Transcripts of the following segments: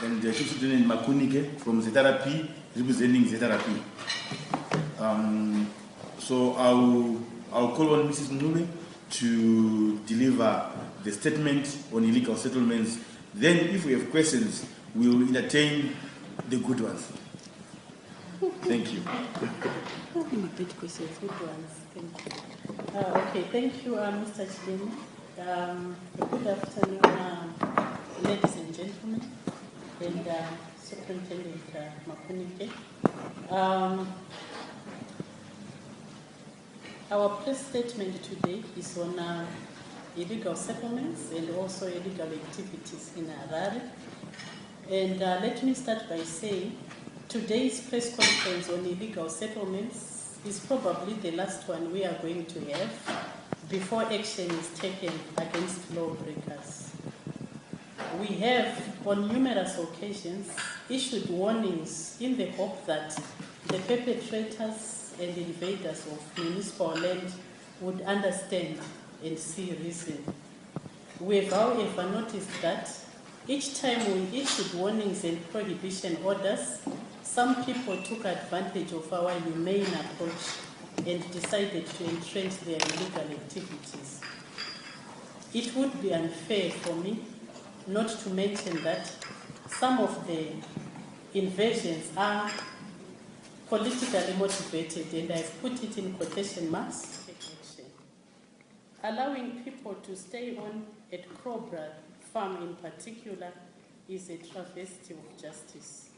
and Chief Superintendent Makunike from ZRP, representing ZRP. So I'll call on Mrs. Ncube to deliver the statement on illegal settlements. Then, if we have questions, we'll entertain the good ones. Thank you. Okay, thank you, Mr. Chideni. Good afternoon, ladies and gentlemen, and Superintendent Makunike. Our press statement today is on illegal settlements and also illegal activities in Harare. And let me start by saying today's press conference on illegal settlements is probably the last one we are going to have before action is taken against lawbreakers. We have, on numerous occasions, issued warnings in the hope that the perpetrators and invaders of municipal land would understand and see reason. We have, however, noticed that each time we issued warnings and prohibition orders, some people took advantage of our humane approach and decided to entrench their illegal activities. It would be unfair for me not to mention that some of the invasions are politically motivated, and I've put it in quotation marks. Allowing people to stay on at Crowborough farm in particular is a travesty of justice.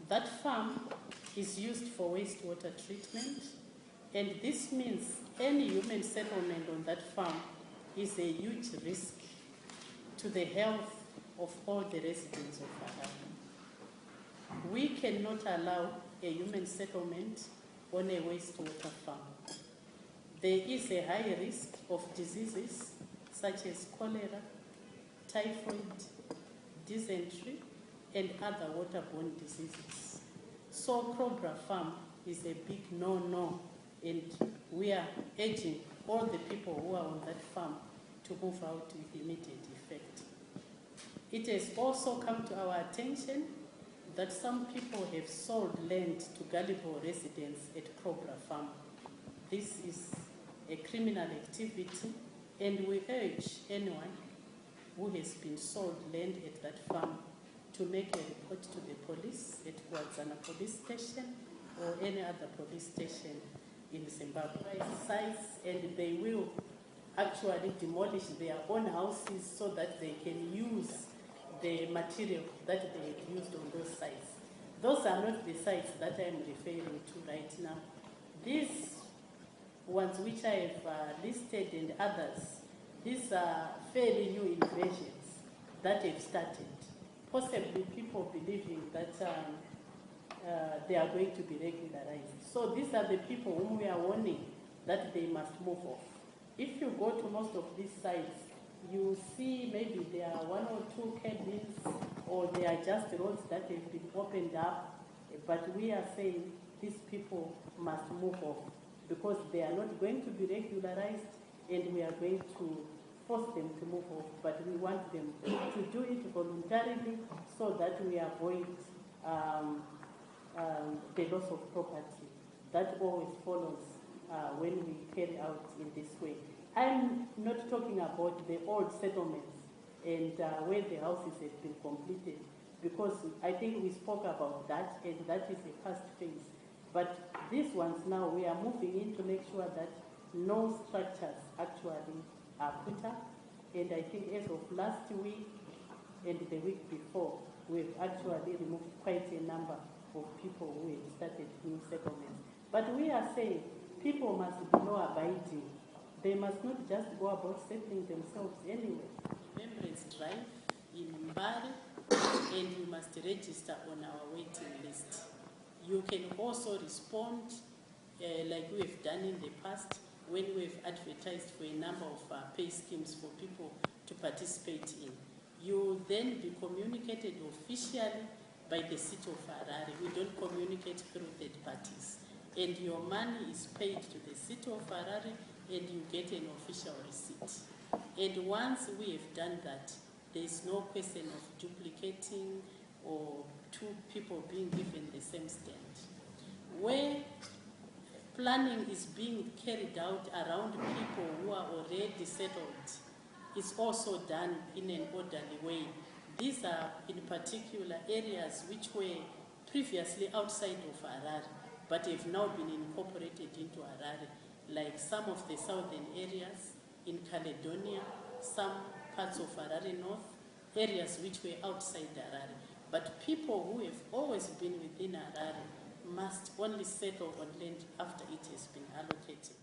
That farm is used for wastewater treatment, and this means any human settlement on that farm is a huge risk to the health of all the residents of Harare. We cannot allow a human settlement on a wastewater farm. There is a high risk of diseases such as cholera, typhoid, dysentery, and other waterborne diseases. So Crowborough Farm is a big no-no, and we are urging all the people who are on that farm to move out with immediate effect. It has also come to our attention that some people have sold land to gullible residents at Crowborough Farm. This is a criminal activity, and we urge anyone who has been sold land at that farm to make a report to the police at Kwazana police station or any other police station in Zimbabwe. Sites, and they will actually demolish their own houses so that they can use the material that they had used on those sites. Those are not the sites that I'm referring to right now. These ones which I have listed and others, these are fairly new invasions that have started. Possibly people believing that they are going to be regularized. So these are the people whom we are warning that they must move off. If you go to most of these sites, you see maybe there are one or two cabins, or they are just roads that have been opened up, but we are saying these people must move off because they are not going to be regularized, and we are going to force them to move off, but we want them to do it voluntarily so that we avoid the loss of property that always follows when we carry out in this way. I'm not talking about the old settlements and where the houses have been completed, because I think we spoke about that, and that is a past phase. But these ones now, we are moving in to make sure that no structures actually are put up. And I think as of last week and the week before, we've actually removed quite a number of people who have started new settlements. But we are saying people must be law-abiding. They must not just go about settling themselves anywhere. Remembrance Drive in Mbari, and you must register on our waiting list. You can also respond like we have done in the past when we've advertised for a number of pay schemes for people to participate in. You will then be communicated officially by the City of Harare. We don't communicate through third parties. And your money is paid to the City of Harare, and you get an official receipt. And once we have done that, There is no question of duplicating or two people being given the same stand. Where planning is being carried out around people who are already settled, it's also done in an orderly way. These are in particular areas which were previously outside of Harare, but have now been incorporated into Harare, like some of the southern areas in Caledonia, some parts of Harare North, areas which were outside Harare. But people who have always been within Harare must only settle on land after it has been allocated.